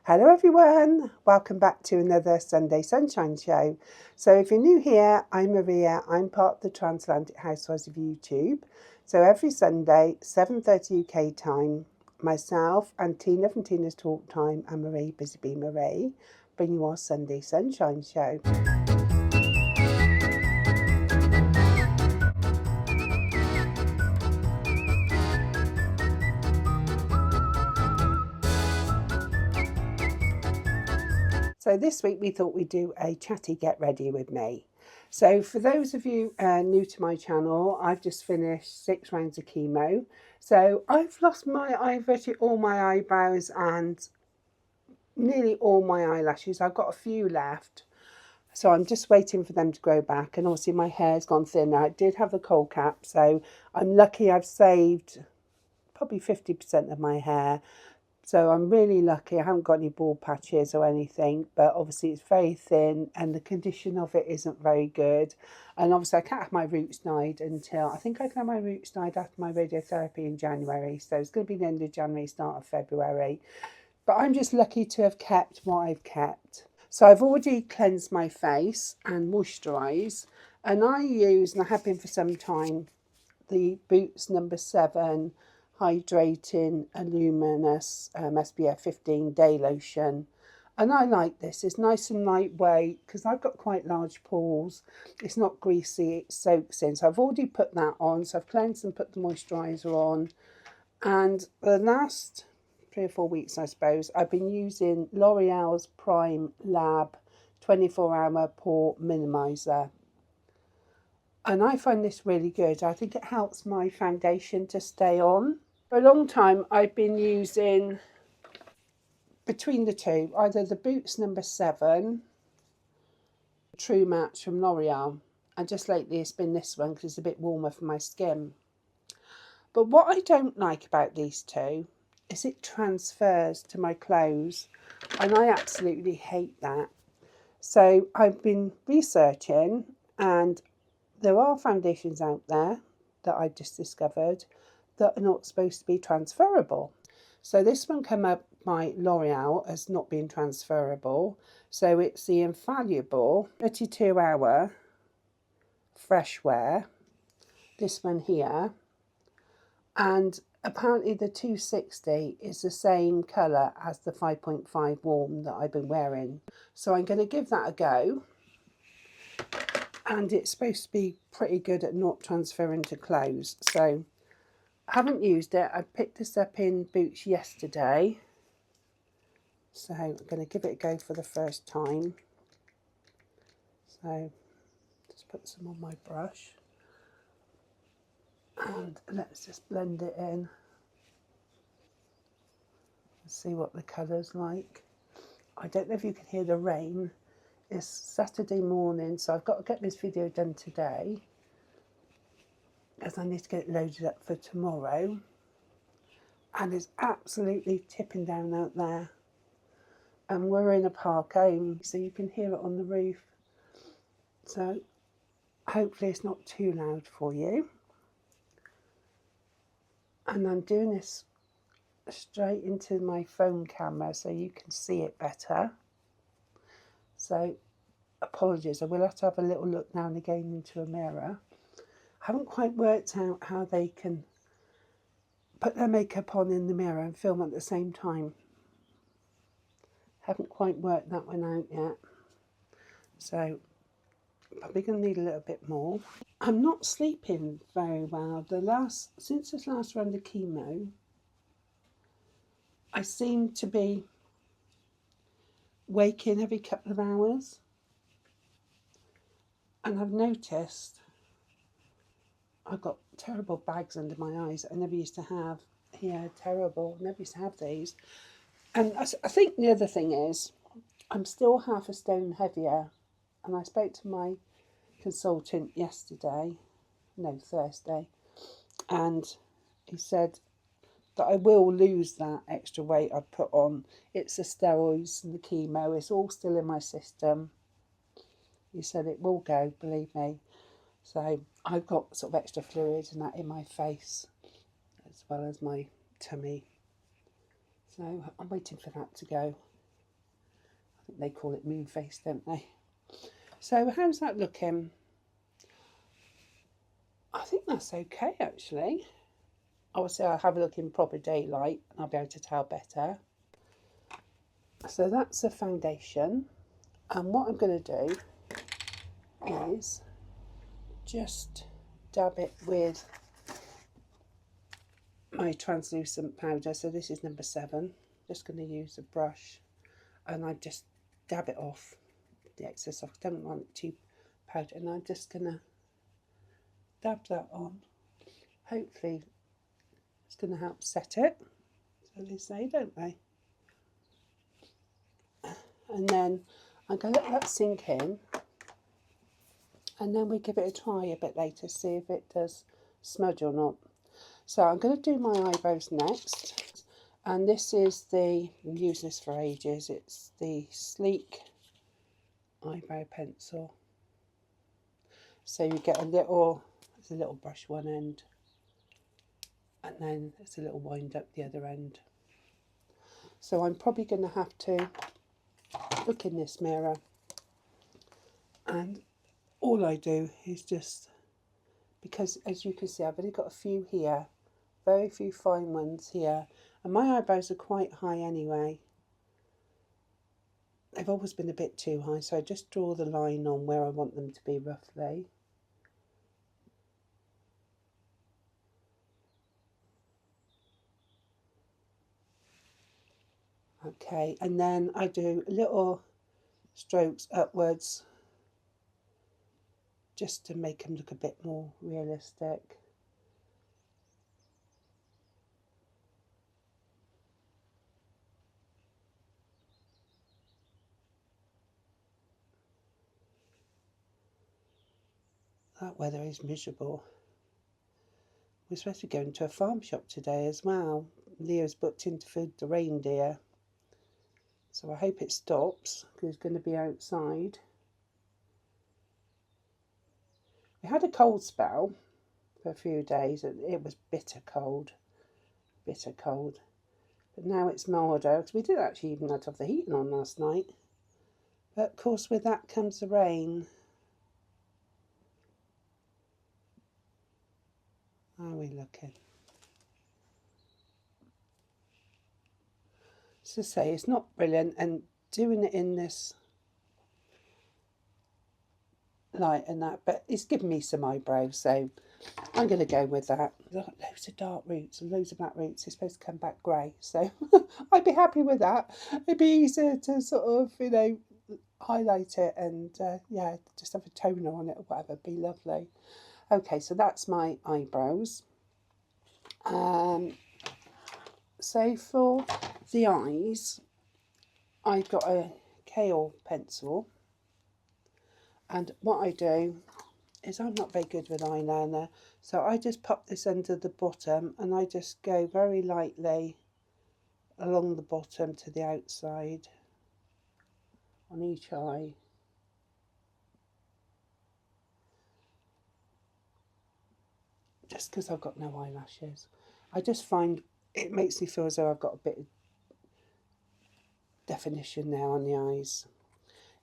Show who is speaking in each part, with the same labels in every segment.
Speaker 1: Hello everyone, welcome back to another Sunday Sunshine Show. So if you're new here, I'm Maria, I'm part of the Transatlantic Housewives of YouTube. So every Sunday, 7:30 UK time, myself and Tina from Tina's Talk Time and Marie, Busy Bee Marie, bring you our Sunday Sunshine Show. So this week we thought we'd do a chatty get ready with me. So for those of you new to my channel, I've just finished 6 rounds of chemo. So I've lost virtually all my eyebrows and nearly all my eyelashes. I've got a few left. So I'm just waiting for them to grow back. And obviously my hair's gone thin now. I did have the cold cap, so I'm lucky I've saved probably 50% of my hair. So I'm really lucky. I haven't got any bald patches or anything, but obviously it's very thin and the condition of it isn't very good. And obviously I can't have my roots dyed until, I think I can have my roots dyed after my radiotherapy in January. So it's going to be the end of January, start of February. But I'm just lucky to have kept what I've kept. So I've already cleansed my face and moisturised. And I use, and I have been for some time, the Boots No. 7 Hydrating Luminous SPF 15 Day Lotion. And I like this. It's nice and lightweight because I've got quite large pores. It's not greasy, it soaks in. So I've already put that on. So I've cleansed and put the moisturiser on. And the last 3 or 4 weeks, I suppose, I've been using L'Oreal's Prime Lab 24-hour pore minimizer. And I find this really good. I think it helps my foundation to stay on. For a long time, I've been using, between the two, either the Boots No. 7 True Match from L'Oreal. And just lately it's been this one because it's a bit warmer for my skin. But what I don't like about these two is it transfers to my clothes. And I absolutely hate that. So I've been researching, and there are foundations out there that I've just discovered that are not supposed to be transferable. So this one came up by L'Oreal as not being transferable. So it's the Infallible 32-hour fresh wear, this one here. And apparently the 260 is the same colour as the 5.5 warm that I've been wearing. So I'm going to give that a go. And it's supposed to be pretty good at not transferring to clothes. So I haven't used it. I picked this up in Boots yesterday. So I'm going to give it a go for the first time. So just put some on my brush. And let's just blend it in. And see what the colour's like. I don't know if you can hear the rain. It's Saturday morning, so I've got to get this video done today because I need to get it loaded up for tomorrow. And it's absolutely tipping down out there. And we're in a park home, so you can hear it on the roof. So hopefully it's not too loud for you. And I'm doing this straight into my phone camera so you can see it better. So apologies, I will have to have a little look now and again into a mirror. I haven't quite worked out how they can put their makeup on in the mirror and film at the same time. Haven't quite worked that one out yet. So probably going to need a little bit more. I'm not sleeping very well. Since this last round of chemo, I seem to be waking every couple of hours. And I've noticed I've got terrible bags under my eyes that I never used to have. Yeah, terrible. Never used to have these. And I think the other thing is I'm still half a stone heavier. And I spoke to my consultant Thursday, and he said that I will lose that extra weight I put on. It's the steroids and the chemo. It's all still in my system. He said it will go, believe me. So I've got sort of extra fluid and that in my face as well as my tummy. So I'm waiting for that to go. they call it moon face, don't they? So how's that looking? I think that's okay actually. Obviously I'll have a look in proper daylight and I'll be able to tell better. So that's the foundation, and what I'm going to do is just dab it with my translucent powder. So this is number 7. Just going to use a brush and I just dab it off the excess off. I don't want it too powdered, and I'm just going to dab that on. Hopefully it's going to help set it, so they say, don't they? And then I'm going to let that sink in, and then we give it a try a bit later, see if it does smudge or not. So I'm going to do my eyebrows next, and this is the, I've used this for ages, it's the Sleek eyebrow pencil. So you get a little, it's a little brush one end, and then it's a little wind up the other end. So I'm probably going to have to look in this mirror, and all I do is just, because as you can see I've only got a few here, very few fine ones here, and my eyebrows are quite high anyway. They've always been a bit too high, so I just draw the line on where I want them to be roughly. Okay, and then I do little strokes upwards just to make them look a bit more realistic. That weather is miserable. We're supposed to be going to a farm shop today as well. Leo's booked in to feed the reindeer. So I hope it stops, because it's going to be outside. We had a cold spell for a few days, and it was bitter cold. Bitter cold. But now it's milder, because we did actually even have to have the heating on last night. But of course with that comes the rain. How are we looking? To say, it's not brilliant, and doing it in this light and that, but it's given me some eyebrows, so I'm going to go with that. I've got loads of dark roots and loads of black roots. It's supposed to come back grey, so I'd be happy with that. It'd be easier to sort of, you know, highlight it and yeah, just have a toner on it or whatever. It'd be lovely. Okay, so that's my eyebrows. So for the eyes, I've got a kale pencil, and what I do is, I'm not very good with eyeliner, so I just pop this under the bottom and I just go very lightly along the bottom to the outside on each eye. Just because I've got no eyelashes. I just find it makes me feel as though I've got a bit of definition there on the eyes.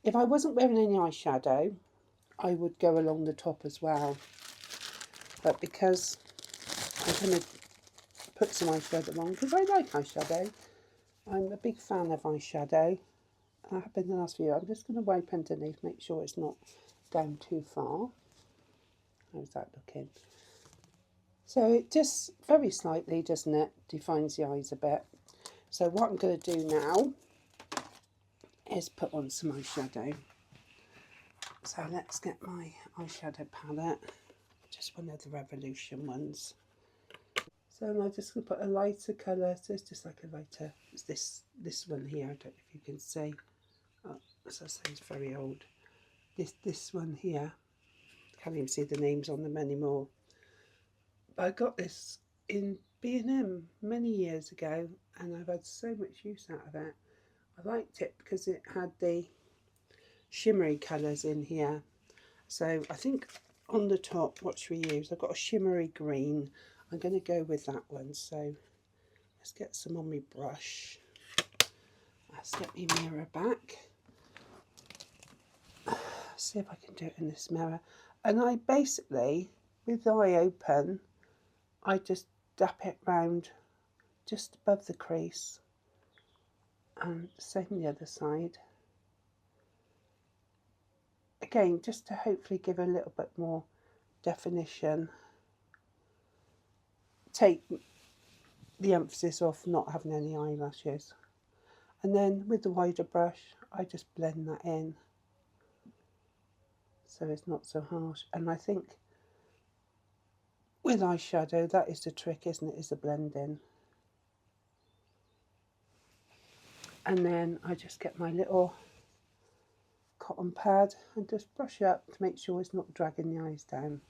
Speaker 1: If I wasn't wearing any eyeshadow, I would go along the top as well. But because I'm going to put some eyeshadow on, because I like eyeshadow, I'm a big fan of eyeshadow. I have been the last few. I'm just going to wipe underneath, make sure it's not down too far. How's that looking? So it just very slightly, doesn't it, defines the eyes a bit. So what I'm going to do now is put on some eyeshadow. So let's get my eyeshadow palette, just one of the Revolution ones. So I'm just going to put a lighter colour, so it's just like a lighter, it's this one here, I don't know if you can see. Oh, as I say, it's very old. This one here, can't even see the names on them anymore. I got this in B&M many years ago, and I've had so much use out of it. I liked it because it had the shimmery colours in here. So I think on the top, what should we use? I've got a shimmery green. I'm going to go with that one. So let's get some on my brush. Let's get my mirror back. see if I can do it in this mirror. And I basically, with the eye open, I just dap it round just above the crease. And same the other side. Again, just to hopefully give a little bit more definition. Take the emphasis off not having any eyelashes. And then with the wider brush, I just blend that in, so it's not so harsh. And I think with eyeshadow, that is the trick, isn't it, is the blending. And then I just get my little cotton pad and just brush up to make sure it's not dragging the eyes down.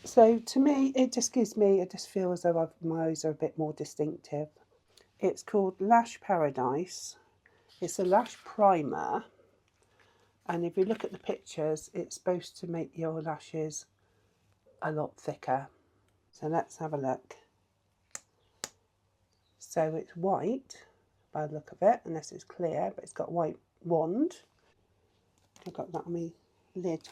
Speaker 1: So to me, it just feels as though my eyes are a bit more distinctive. It's called Lash Paradise. It's a lash primer. And if you look at the pictures, it's supposed to make your lashes a lot thicker. So let's have a look. So it's white by the look of it, unless it's clear, but it's got a white wand. I've got that on my lid.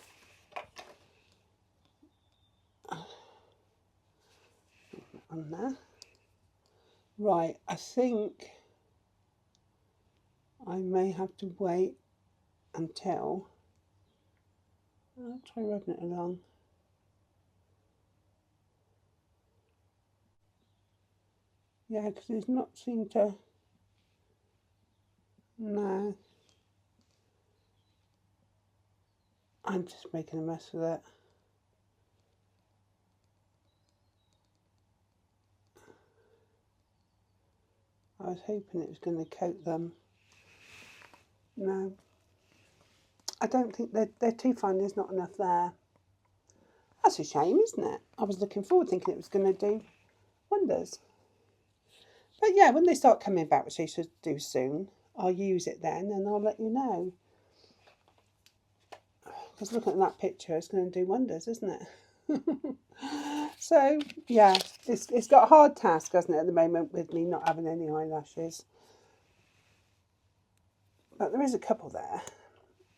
Speaker 1: On there. Right, I think I may have to wait until I'll try rubbing it along. Yeah, because it's not seemed to. No. I'm just making a mess with it. I was hoping it was going to coat them. No. I don't think they're too fine. There's not enough there. That's a shame, isn't it? I was looking forward thinking it was going to do wonders. But yeah, when they start coming back, which they should do soon, I'll use it then and I'll let you know. Because looking at that picture, it's going to do wonders, isn't it? So, yeah, it's got a hard task, hasn't it, at the moment with me not having any eyelashes. But there is a couple there.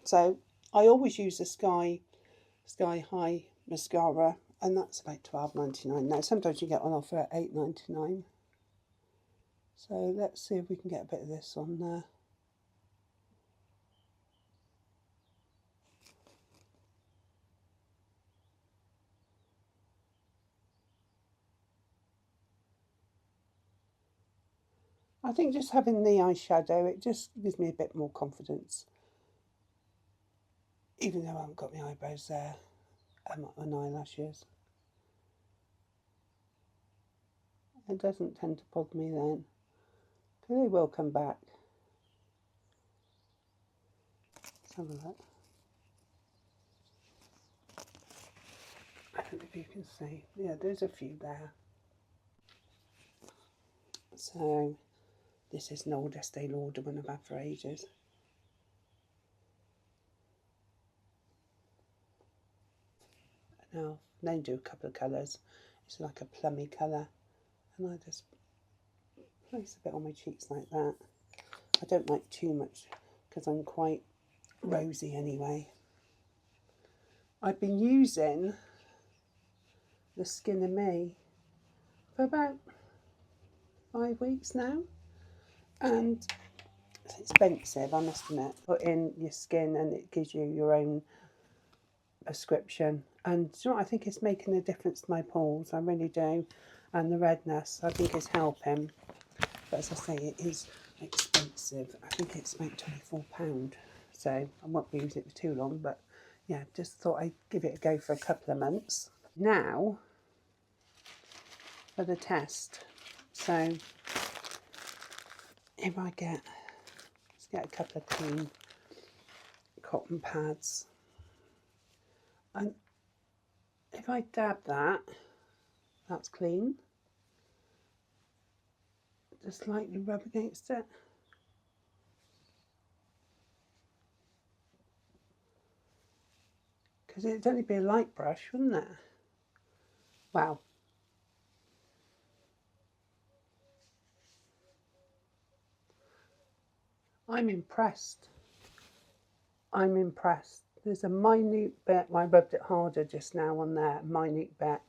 Speaker 1: So, I always use the Sky High Mascara, and that's about £12.99. Now, sometimes you get on offer at £8.99. So, let's see if we can get a bit of this on there. I think just having the eyeshadow, it just gives me a bit more confidence. Even though I haven't got my eyebrows there and eyelashes. It doesn't tend to bother me then. Because they will come back. Let's have a look. I don't know if you can see. Yeah, there's a few there. So, this is an old Estee Lauder one I've had for ages. Now, then do a couple of colours. It's like a plummy colour. And I just place a bit on my cheeks like that. I don't like too much because I'm quite rosy anyway. I've been using the Skin of Me for about 5 weeks now. And it's expensive, I must admit. Put in your skin and it gives you your own prescription. And do you know what? I think it's making a difference to my pores. I really do. And the redness, I think it's helping. But as I say, it is expensive. I think it's about £24. So I won't be using it for too long. But yeah, just thought I'd give it a go for a couple of months. Now, for the test. So if I let's get a couple of clean cotton pads. And if I dab that, that's clean. Just lightly rub against it. Because it'd only be a light brush, wouldn't it? Wow. I'm impressed. I'm impressed. There's a minute bit, I rubbed it harder just now on there, a minute bit.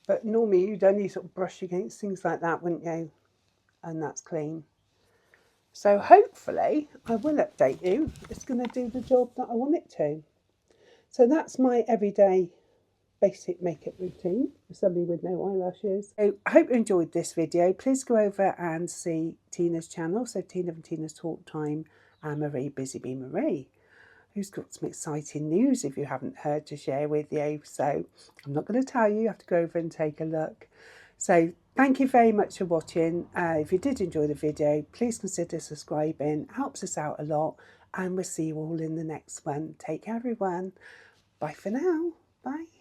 Speaker 1: But normally you'd only sort of brush against things like that, wouldn't you? And that's clean. So hopefully I will update you. It's going to do the job that I want it to. So that's my everyday basic makeup routine for somebody with no eyelashes. So I hope you enjoyed this video. Please go over and see Tina's channel. So Tina from Tina's Talk Time and Marie Busy Bee Marie, who's got some exciting news if you haven't heard to share with you. So I'm not going to tell you have to go over and take a look. So thank you very much for watching. If you did enjoy the video, please consider subscribing. It helps us out a lot. And we'll see you all in the next one. Take care, everyone. Bye for now. Bye.